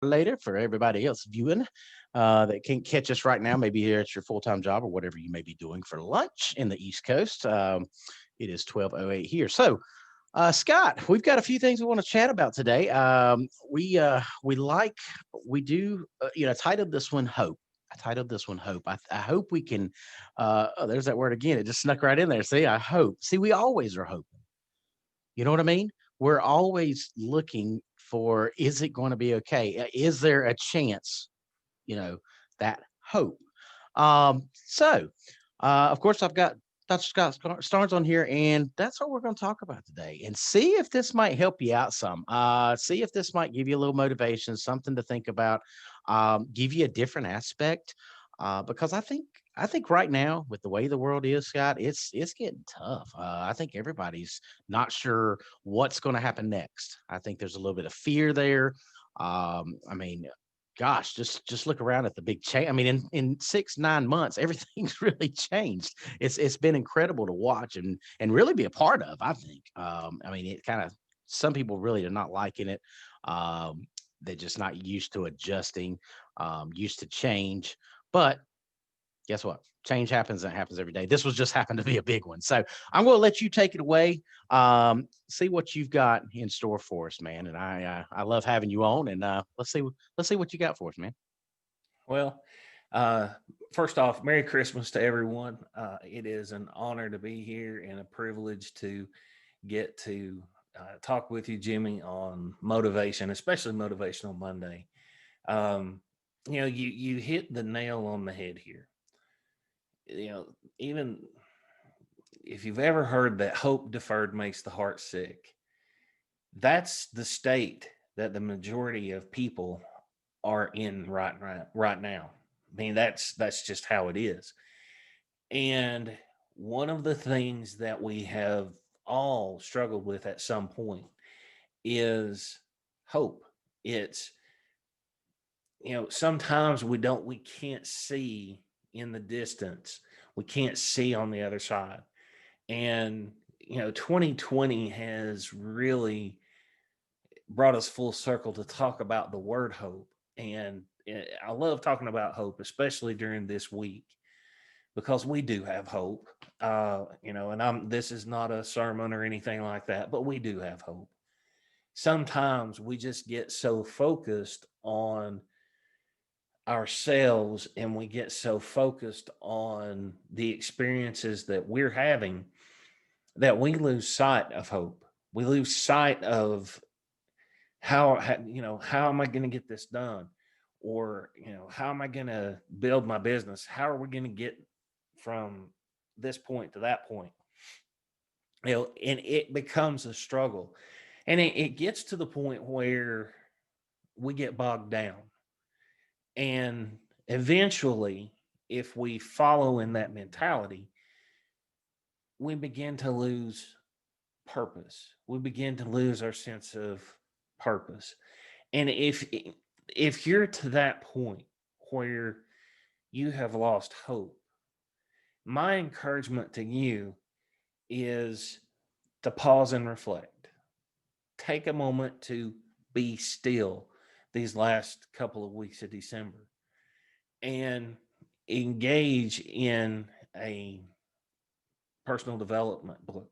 later for everybody else viewing that can't catch us right now. Maybe here at your full time job or whatever you may be doing for lunch in the East Coast. It is 12:08 here. So, Scott, we've got a few things we want to chat about today. We do titled this one "Hope." I titled this one "Hope." I hope we can. Oh, there's that word again. It just snuck right in there. See, I hope. See, we always are hoping. You know what I mean? We're always looking for, is it going to be okay? Is there a chance? You know, that hope. Of course, I've got Dr. Scott Starnes on here, and that's what we're going to talk about today. And see if this might help you out some. See if this might give you a little motivation, something to think about, give you a different aspect. Because I think right now, with the way the world is, Scott, it's getting tough. I think everybody's not sure what's going to happen next. I think there's a little bit of fear there. I mean, gosh, just look around at the big change. I mean, in 6 9 months, everything's really changed. It's been incredible to watch and really be a part of. I think. I mean, it kind of some people really are not liking it. They're just not used to adjusting, used to change. But guess what? Change happens and it happens every day. This was just happened to be a big one. So I'm going to let you take it away. See what you've got in store for us, man. And I love having you on. And let's see what you got for us, man. Well, uh, first off, Merry Christmas to everyone. It is an honor to be here and a privilege to get to talk with you, Jimmy, on motivation, especially Motivational Monday. Um, you hit the nail on the head here. Even if you've ever heard that hope deferred makes the heart sick, that's the state that the majority of people are in right now. I mean, that's just how it is. And one of the things that we have all struggled with at some point is hope. It's sometimes we can't see in the distance. We can't see on the other side. And 2020 has really brought us full circle to talk about the word hope. And I love talking about hope, especially during this week, because we do have hope. And this is not a sermon or anything like that, but we do have hope. Sometimes we just get so focused on ourselves and we get so focused on the experiences that we're having that we lose sight of hope. We lose sight of how am I going to get this done, or how am I going to build my business, how are we going to get from this point to that point. And it becomes a struggle, and it gets to the point where we get bogged down, and eventually, if we follow in that mentality, we begin to lose purpose. We begin to lose our sense of purpose. And if you're to that point where you have lost hope, my encouragement to you is to pause and reflect. Take a moment to be still these last couple of weeks of December and engage in a personal development book.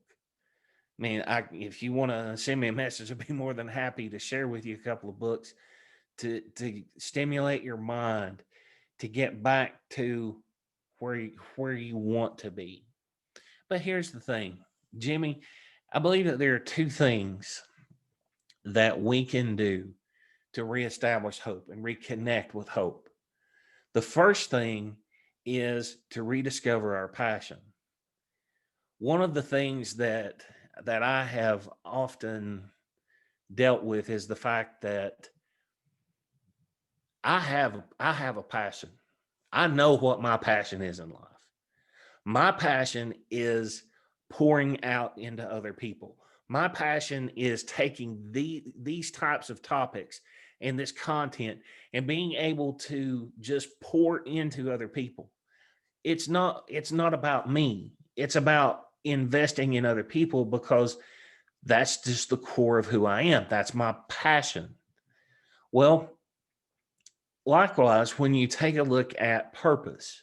Man, if you want to send me a message, I'd be more than happy to share with you a couple of books to stimulate your mind to get back to where you want to be. But here's the thing, Jimmy, I believe that there are two things that we can do to reestablish hope and reconnect with hope. The first thing is to rediscover our passion. One of the things that I have often dealt with is the fact that I have a passion. I know what my passion is in life. My passion is pouring out into other people. My passion is taking these types of topics and this content and being able to just pour into other people. It's not about me. It's about investing in other people because that's just the core of who I am. That's my passion. Well, likewise, when you take a look at purpose,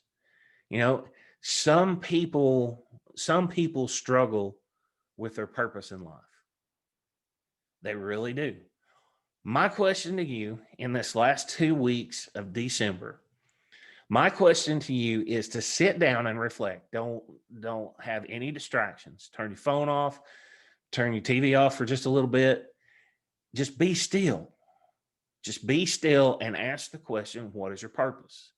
you know, some people, some people struggle with their purpose in life. They really do. My question to you in this last 2 weeks of December, my question to you is to sit down and reflect. Don't have any distractions. Turn your phone off, turn your TV off for just a little bit. Just be still. Just be still and ask the question, what is your purpose?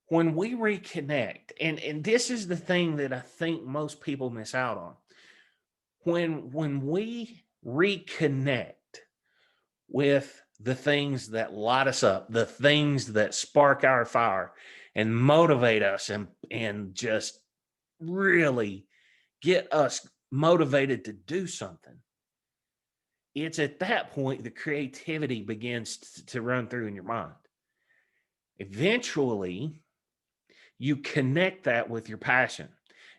When we reconnect, and this is the thing that I think most people miss out on. When we reconnect with the things that light us up, the things that spark our fire and motivate us and just really get us motivated to do something. It's at that point the creativity begins to run through in your mind. Eventually, you connect that with your passion.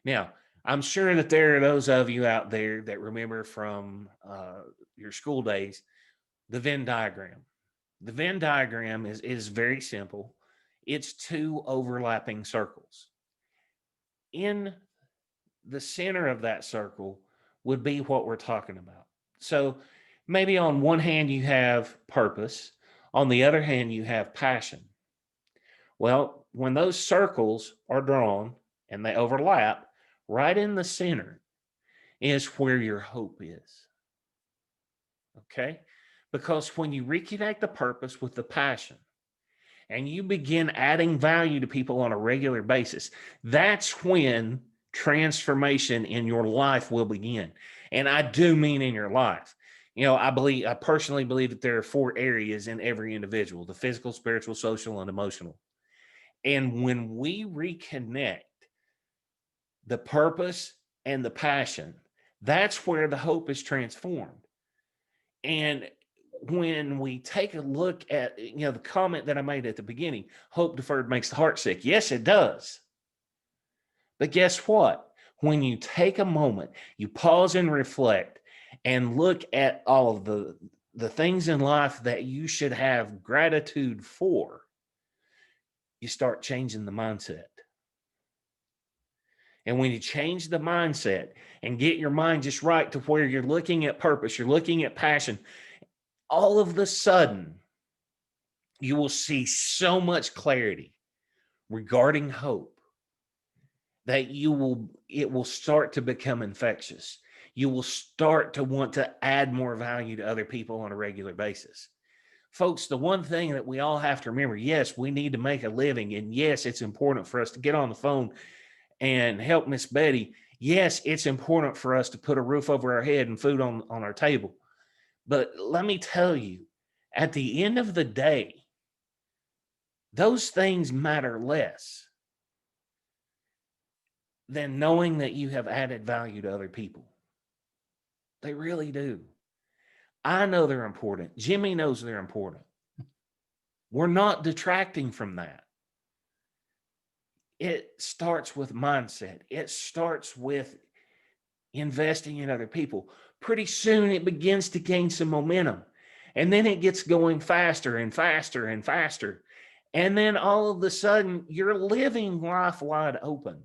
Now, I'm sure that there are those of you out there that remember from your school days the Venn diagram. The Venn diagram is very simple. It's two overlapping circles. In the center of that circle would be what we're talking about. So maybe on one hand you have purpose, on the other hand you have passion. Well, when those circles are drawn and they overlap, right in the center is where your hope is. Okay? Because when you reconnect the purpose with the passion and you begin adding value to people on a regular basis, that's when transformation in your life will begin. And I do mean in your life. You know, I personally believe that there are 4 areas in every individual: the physical, spiritual, social, and emotional. And when we reconnect the purpose and the passion, that's where the hope is transformed. And when we take a look at, the comment that I made at the beginning, hope deferred makes the heart sick. Yes, it does. But guess what? When you take a moment, you pause and reflect and look at all of the things in life that you should have gratitude for, you start changing the mindset. And when you change the mindset and get your mind just right to where you're looking at purpose, you're looking at passion, all of the sudden, you will see so much clarity regarding hope that it will start to become infectious. You will start to want to add more value to other people on a regular basis. Folks, the one thing that we all have to remember, yes, we need to make a living. And yes, it's important for us to get on the phone and help Miss Betty. Yes, it's important for us to put a roof over our head and food on our table. But let me tell you, at the end of the day, those things matter less than knowing that you have added value to other people. They really do. I know they're important. Jimmy knows they're important. We're not detracting from that. It starts with mindset. It starts with investing in other people. Pretty soon it begins to gain some momentum. And then it gets going faster and faster and faster. And then all of a sudden you're living life wide open.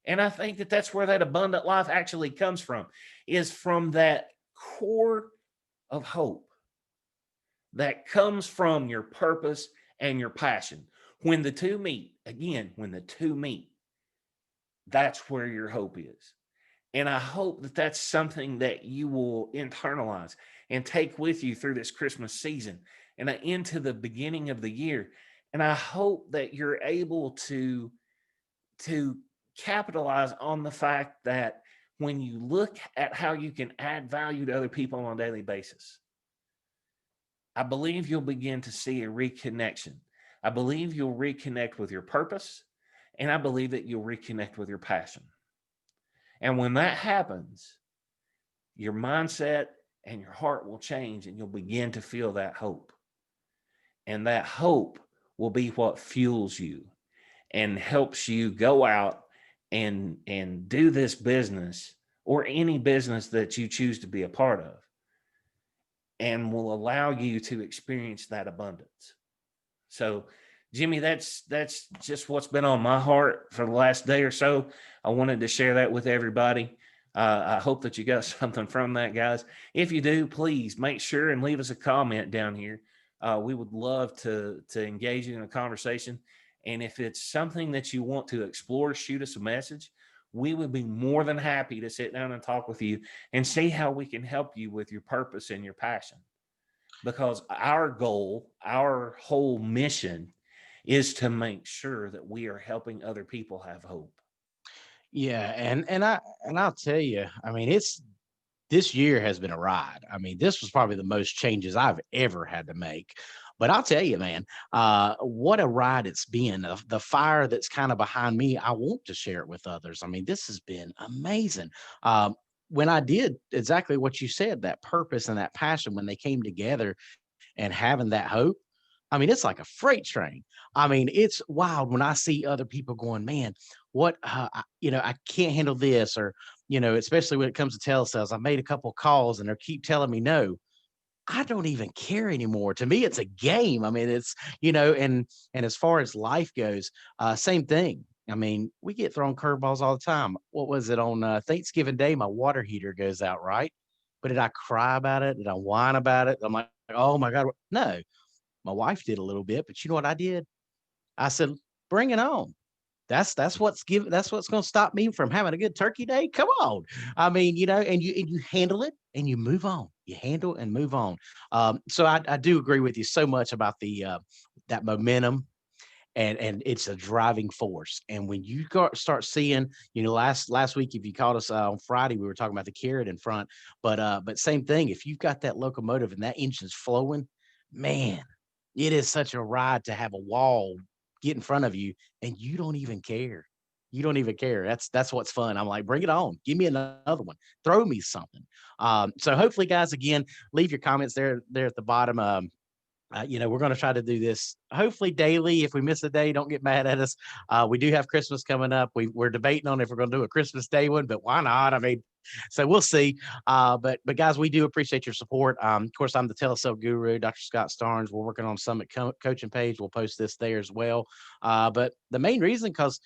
And I think that that's where that abundant life actually comes from, is from that core of hope that comes from your purpose and your passion. When the two meet, again, when the two meet, that's where your hope is. And I hope that that's something that you will internalize and take with you through this Christmas season and into the beginning of the year. And I hope that you're able to capitalize on the fact that when you look at how you can add value to other people on a daily basis, I believe you'll begin to see a reconnection. I believe you'll reconnect with your purpose, and I believe that you'll reconnect with your passion. And when that happens, your mindset and your heart will change, and you'll begin to feel that hope. And that hope will be what fuels you and helps you go out and do this business or any business that you choose to be a part of and will allow you to experience that abundance. So, Jimmy, that's just what's been on my heart for the last day or so. I wanted to share that with everybody. I hope that you got something from that, guys. If you do, please make sure and leave us a comment down here. We would love to engage you in a conversation. And if it's something that you want to explore, shoot us a message. We would be more than happy to sit down and talk with you and see how we can help you with your purpose and your passion. Because our goal, our whole mission is to make sure that we are helping other people have hope. Yeah, and I'll tell you, I mean, it's this year has been a ride. I mean, this was probably the most changes I've ever had to make. But I'll tell you, man, what a ride it's been. The fire that's kind of behind me, I want to share it with others. I mean, this has been amazing. When I did exactly what you said, that purpose and that passion, when they came together and having that hope, I mean, it's like a freight train. I mean, it's wild when I see other people going, man, what, I can't handle this, or, especially when it comes to telesales. I made a couple calls and they keep telling me no. I don't even care anymore. To me, it's a game. I mean, it's, and as far as life goes, same thing. I mean, we get thrown curveballs all the time. What was it on Thanksgiving Day? My water heater goes out, right? But did I cry about it? Did I whine about it? I'm like, oh my God. No, my wife did a little bit, but you know what I did? I said, "Bring it on." That's what's going to stop me from having a good turkey day. Come on. I mean, and you handle it and you move on. You handle and move on. So I do agree with you so much about the that momentum, and it's a driving force. And when you start seeing, last week, if you caught us on Friday, we were talking about the carrot in front, but same thing. If you've got that locomotive and that engine's flowing, man, it is such a ride to have a wall get in front of you and you don't even care. You don't even care. That's what's fun. I'm like, bring it on. Give me another one. Throw me something. So hopefully, guys, again, leave your comments there at the bottom. We're going to try to do this hopefully daily. If we miss a day, don't get mad at us. We do have Christmas coming up. We're debating on if we're going to do a Christmas Day one, but why not? I mean, so we'll see. But guys, we do appreciate your support. Of course, I'm the Telesales Guru, Dr. Scott Starnes. We're working on Summit coaching page. We'll post this there as well. But the main reason, because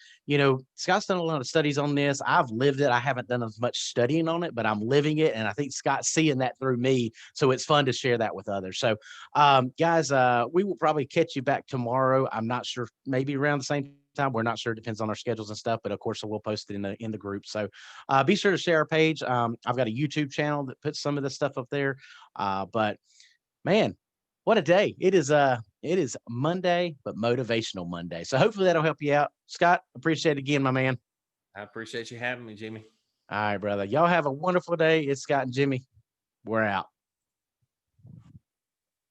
Scott's done a lot of studies on this. I've lived it. I haven't done as much studying on it, but I'm living it, and I think Scott's seeing that through me. So it's fun to share that with others. So guys, we will probably catch you back tomorrow. I'm not sure, maybe around the same time. We're not sure. It depends on our schedules and stuff. But of course, we'll post it in the group. So be sure to share our page. I've got a YouTube channel that puts some of this stuff up there. But man, what a day. It is Monday, but motivational Monday. So hopefully that'll help you out. Scott, appreciate it again, my man. I appreciate you having me, Jimmy. All right, brother. Y'all have a wonderful day. It's Scott and Jimmy. We're out.